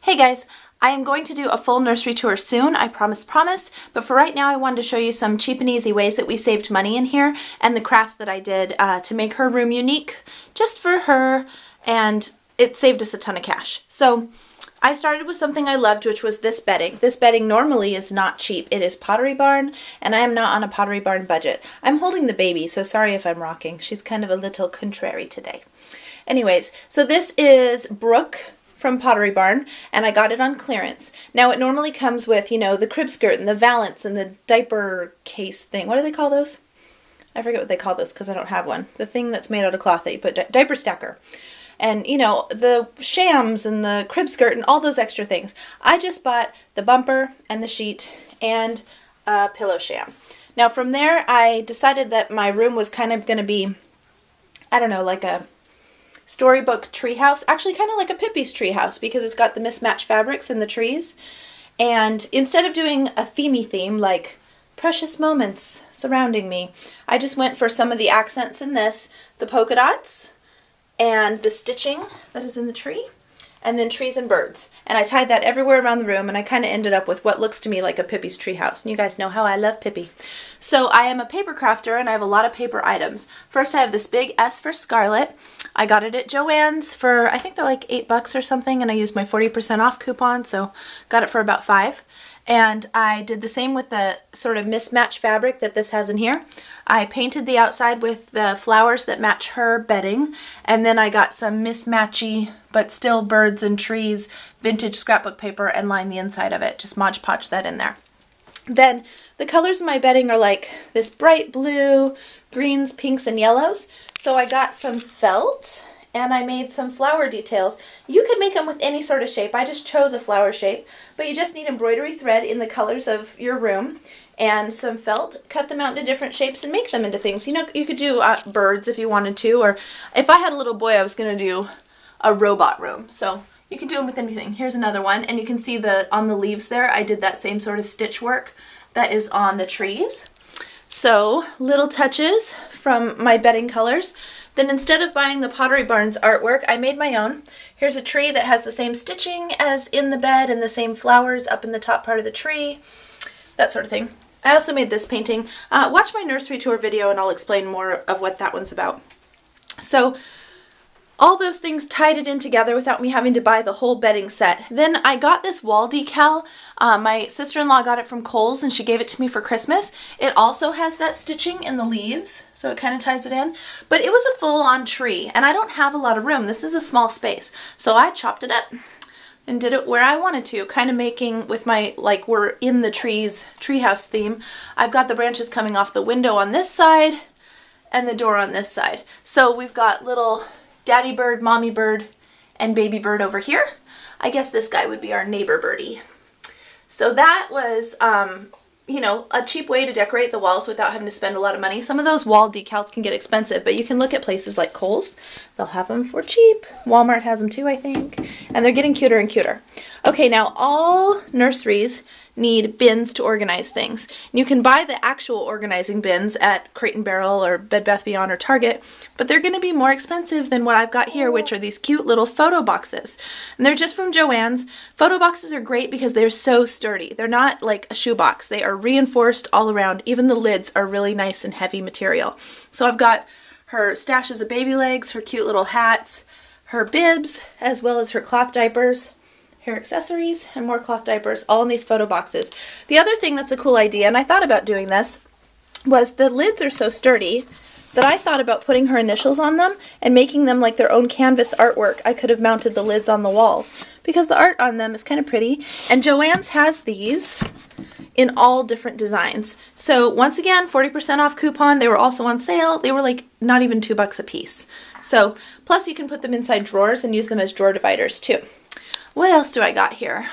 Hey guys, I am going to do a full nursery tour soon, I promise, but for right now I wanted to show you some cheap and easy ways that we saved money in here and the crafts that I did to make her room unique just for her, and it saved us a ton of cash. So I started with something I loved, which was this bedding. This bedding normally is not cheap. It is Pottery Barn, and I am not on a Pottery Barn budget. I'm holding the baby, so sorry if I'm rocking. She's kind of a little contrary today. Anyways, so this is Brooke from Pottery Barn, and I got it on clearance. Now it normally comes with, you know, the crib skirt and the valance and the diaper case thing. What do they call those? I forget what they call those because I don't have one. The thing that's made out of cloth that you put, diaper stacker. And, you know, the shams and the crib skirt and all those extra things. I just bought the bumper and the sheet and a pillow sham. Now from there I decided that my room was kind of going to be, I don't know, like a storybook treehouse, actually kind of like a Pippi's treehouse because it's got the mismatched fabrics in the trees. And instead of doing a themey theme like precious moments surrounding me, I just went for some of the accents in this, the polka dots and the stitching that is in the tree, and then trees and birds. And I tied that everywhere around the room, and I kind of ended up with what looks to me like a Pippi's treehouse. And you guys know how I love Pippi. So I am a paper crafter, and I have a lot of paper items. First, I have this big S for Scarlet. I got it at Joann's for, I think they're like $8 or something, and I used my 40% off coupon, so got it for about $5. And I did the same with the sort of mismatched fabric that this has in here. I painted the outside with the flowers that match her bedding, and then I got some mismatchy but still birds and trees vintage scrapbook paper and lined the inside of it. Just Mod Podge that in there. Then the colors of my bedding are like this bright blue, greens, pinks, and yellows. So I got some felt and I made some flower details. You could make them with any sort of shape. I just chose a flower shape, but you just need embroidery thread in the colors of your room and some felt, cut them out into different shapes and make them into things. You know, you could do birds if you wanted to, or if I had a little boy, I was going to do a robot room. So you can do them with anything. Here's another one, and you can see on the leaves there, I did that same sort of stitch work that is on the trees. So little touches from my bedding colors. Then instead of buying the Pottery Barn's artwork, I made my own. Here's a tree that has the same stitching as in the bed and the same flowers up in the top part of the tree, that sort of thing. I also made this painting. Watch my nursery tour video and I'll explain more of what that one's about. So all those things tied it in together without me having to buy the whole bedding set. Then I got this wall decal. My sister-in-law got it from Kohl's and she gave it to me for Christmas. It also has that stitching in the leaves, so it kind of ties it in. But it was a full-on tree, and I don't have a lot of room. This is a small space. So I chopped it up and did it where I wanted to, kind of making with my, like, we're in the treehouse theme. I've got the branches coming off the window on this side and the door on this side. So we've got little daddy bird, mommy bird, and baby bird over here. I guess this guy would be our neighbor birdie. So that was, you know, a cheap way to decorate the walls without having to spend a lot of money. Some of those wall decals can get expensive, but you can look at places like Kohl's. They'll have them for cheap. Walmart has them too, I think. And they're getting cuter and cuter. Okay, now all nurseries need bins to organize things. You can buy the actual organizing bins at Crate & Barrel or Bed Bath & Beyond or Target, but they're going to be more expensive than what I've got here, which are these cute little photo boxes. And they're just from Joann's. Photo boxes are great because they're so sturdy. They're not like a shoebox. They are reinforced all around. Even the lids are really nice and heavy material. So I've got her stashes of baby legs, her cute little hats, her bibs, as well as her cloth diapers, hair accessories, and more cloth diapers, all in these photo boxes. The other thing that's a cool idea, and I thought about doing this, was the lids are so sturdy that I thought about putting her initials on them and making them like their own canvas artwork. I could have mounted the lids on the walls because the art on them is kind of pretty. And Joann's has these in all different designs. So once again, 40% off coupon. They were also on sale. They were like not even $2 a piece. So plus you can put them inside drawers and use them as drawer dividers too. What else do I got here?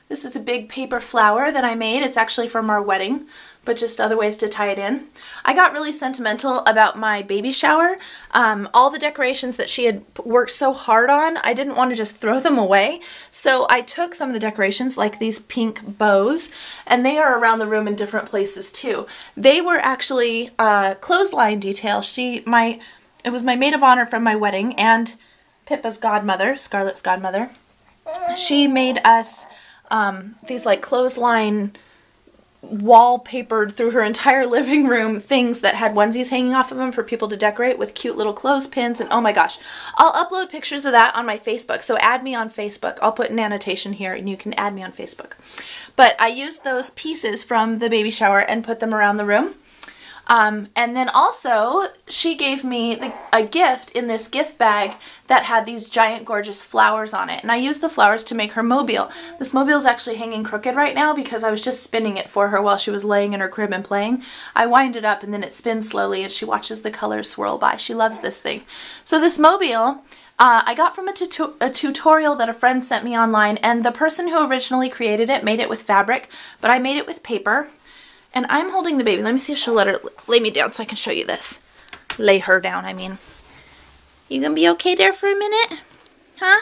This is a big paper flower that I made. It's actually from our wedding, but just other ways to tie it in. I got really sentimental about my baby shower. All the decorations that she had worked so hard on, I didn't want to just throw them away. So I took some of the decorations, like these pink bows, and they are around the room in different places too. They were actually clothesline details. It was my maid of honor from my wedding and Pippa's godmother, Scarlett's godmother. she made us these like clothesline wallpapered through her entire living room things that had onesies hanging off of them for people to decorate with cute little clothespins. And oh my gosh, I'll upload pictures of that on my Facebook, so add me on Facebook. I'll put an annotation here and you can add me on Facebook. But I used those pieces from the baby shower and put them around the room. And then also she gave me a gift in this gift bag that had these giant gorgeous flowers on it, and I used the flowers to make her mobile. This mobile is actually hanging crooked right now because I was just spinning it for her while she was laying in her crib and playing. I wind it up and then it spins slowly and she watches the colors swirl by. She loves this thing. So this mobile I got from a tutorial that a friend sent me online, and the person who originally created it made it with fabric, but I made it with paper. And I'm holding the baby. Let me see if she'll let her lay me down so I can show you this. Lay her down, I mean. You gonna be okay there for a minute? Huh?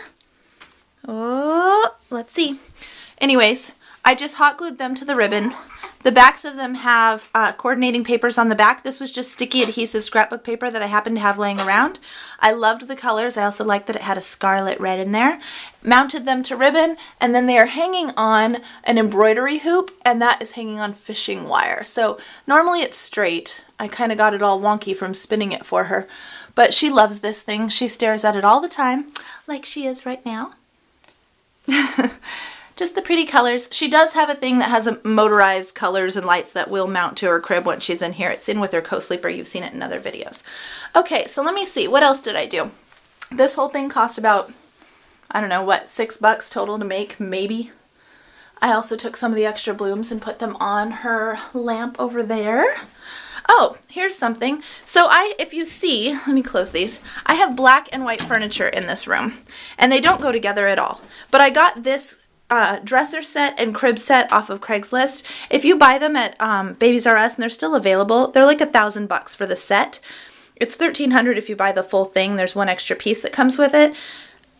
Oh, let's see. Anyways, I just hot glued them to the ribbon. The backs of them have coordinating papers on the back. This was just sticky adhesive scrapbook paper that I happened to have laying around. I loved the colors. I also liked that it had a scarlet red in there. Mounted them to ribbon, and then they are hanging on an embroidery hoop, and that is hanging on fishing wire. So normally it's straight. I kind of got it all wonky from spinning it for her. But she loves this thing. She stares at it all the time, like she is right now. Just the pretty colors. She does have a thing that has a motorized colors and lights that will mount to her crib once she's in here. It's in with her co-sleeper. You've seen it in other videos. Okay, so let me see. What else did I do? This whole thing cost about, I don't know, what, $6 total to make, maybe. I also took some of the extra blooms and put them on her lamp over there. Oh, here's something. So if you see, let me close these. I have black and white furniture in this room, and they don't go together at all. But I got this dresser set and crib set off of Craigslist. If you buy them at Babies R Us, and they're still available, they're like $1,000 for the set. It's $1,300 if you buy the full thing. There's one extra piece that comes with it.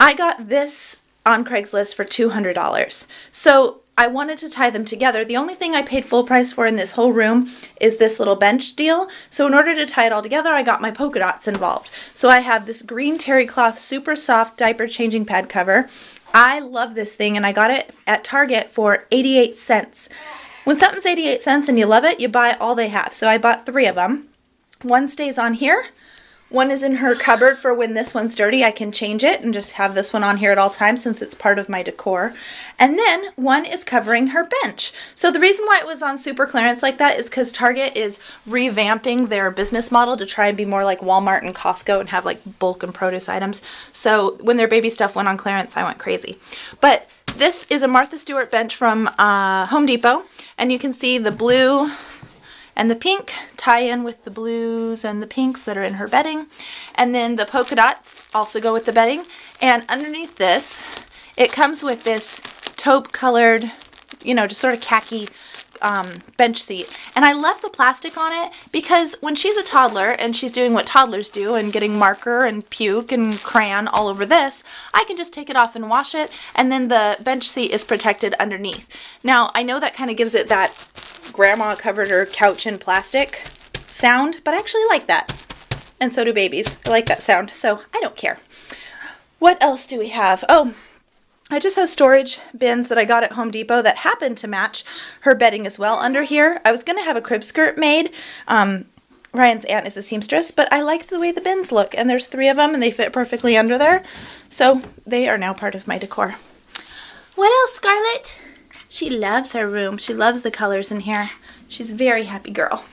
I got this on Craigslist for $200. So I wanted to tie them together. The only thing I paid full price for in this whole room is this little bench deal. So in order to tie it all together, I got my polka dots involved. So I have this green terry cloth, super soft diaper changing pad cover. I love this thing, and I got it at Target for 88 cents. When something's 88 cents and you love it, you buy all they have. So I bought 3 of them. One stays on here. One is in her cupboard for when this one's dirty. I can change it and just have this one on here at all times since it's part of my decor. And then one is covering her bench. So the reason why it was on super clearance like that is because Target is revamping their business model to try and be more like Walmart and Costco and have like bulk and produce items. So when their baby stuff went on clearance, I went crazy. But this is a Martha Stewart bench from Home Depot, and you can see the blue and the pink tie in with the blues and the pinks that are in her bedding. And then the polka dots also go with the bedding. And underneath this, it comes with this taupe colored, you know, just sort of khaki bench seat. And I left the plastic on it because when she's a toddler and she's doing what toddlers do and getting marker and puke and crayon all over this, I can just take it off and wash it, and then the bench seat is protected underneath. Now, I know that kind of gives it that grandma covered her couch in plastic sound, but I actually like that. And so do babies. I like that sound, so I don't care. What else do we have? Oh, I just have storage bins that I got at Home Depot that happen to match her bedding as well under here. I was going to have a crib skirt made. Ryan's aunt is a seamstress, but I liked the way the bins look, and there's 3 of them and they fit perfectly under there. So they are now part of my decor. What else, Scarlett? She loves her room. She loves the colors in here. She's a very happy girl.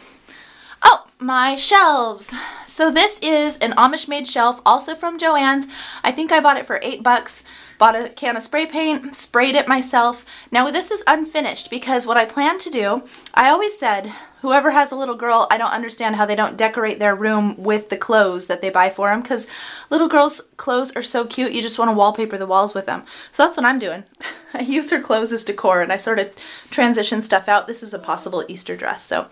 Oh, my shelves. So this is an Amish made shelf, also from Joann's. I think I bought it for $8. Bought a can of spray paint, sprayed it myself. Now this is unfinished because what I plan to do, I always said, whoever has a little girl, I don't understand how they don't decorate their room with the clothes that they buy for them, because little girls' clothes are so cute, you just want to wallpaper the walls with them. So that's what I'm doing. I use her clothes as decor, and I sort of transition stuff out. This is a possible Easter dress, so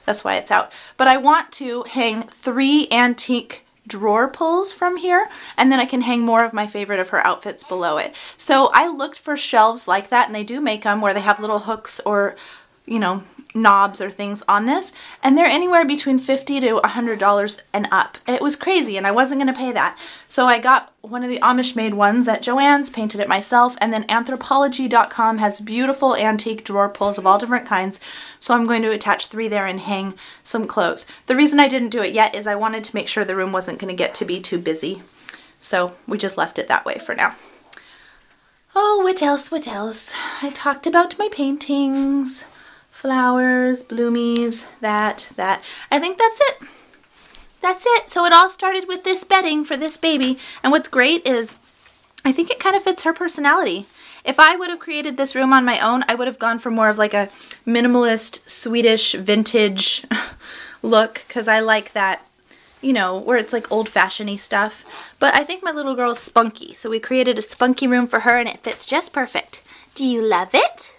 that's why it's out. But I want to hang 3 antique drawer pulls from here, and then I can hang more of my favorite of her outfits below it. So I looked for shelves like that, and they do make them where they have little hooks or, you know, knobs or things on this, and they're anywhere between $50 to $100 and up. It was crazy, and I wasn't going to pay that. So I got one of the Amish made ones at Joann's, painted it myself, and then Anthropology.com has beautiful antique drawer pulls of all different kinds, so I'm going to attach 3 there and hang some clothes. The reason I didn't do it yet is I wanted to make sure the room wasn't going to get to be too busy, so we just left it that way for now. Oh, what else, what else? I talked about my paintings. Flowers, bloomies, that. I think that's it. That's it. So it all started with this bedding for this baby. And what's great is I think it kind of fits her personality. If I would have created this room on my own, I would have gone for more of like a minimalist, Swedish, vintage look, because I like that, you know, where it's like old-fashioned-y stuff. But I think my little girl's spunky, so we created a spunky room for her, and it fits just perfect. Do you love it?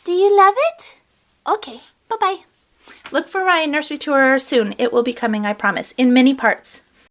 Do you love it? Okay, bye-bye. Look for my nursery tour soon. It will be coming, I promise, in many parts.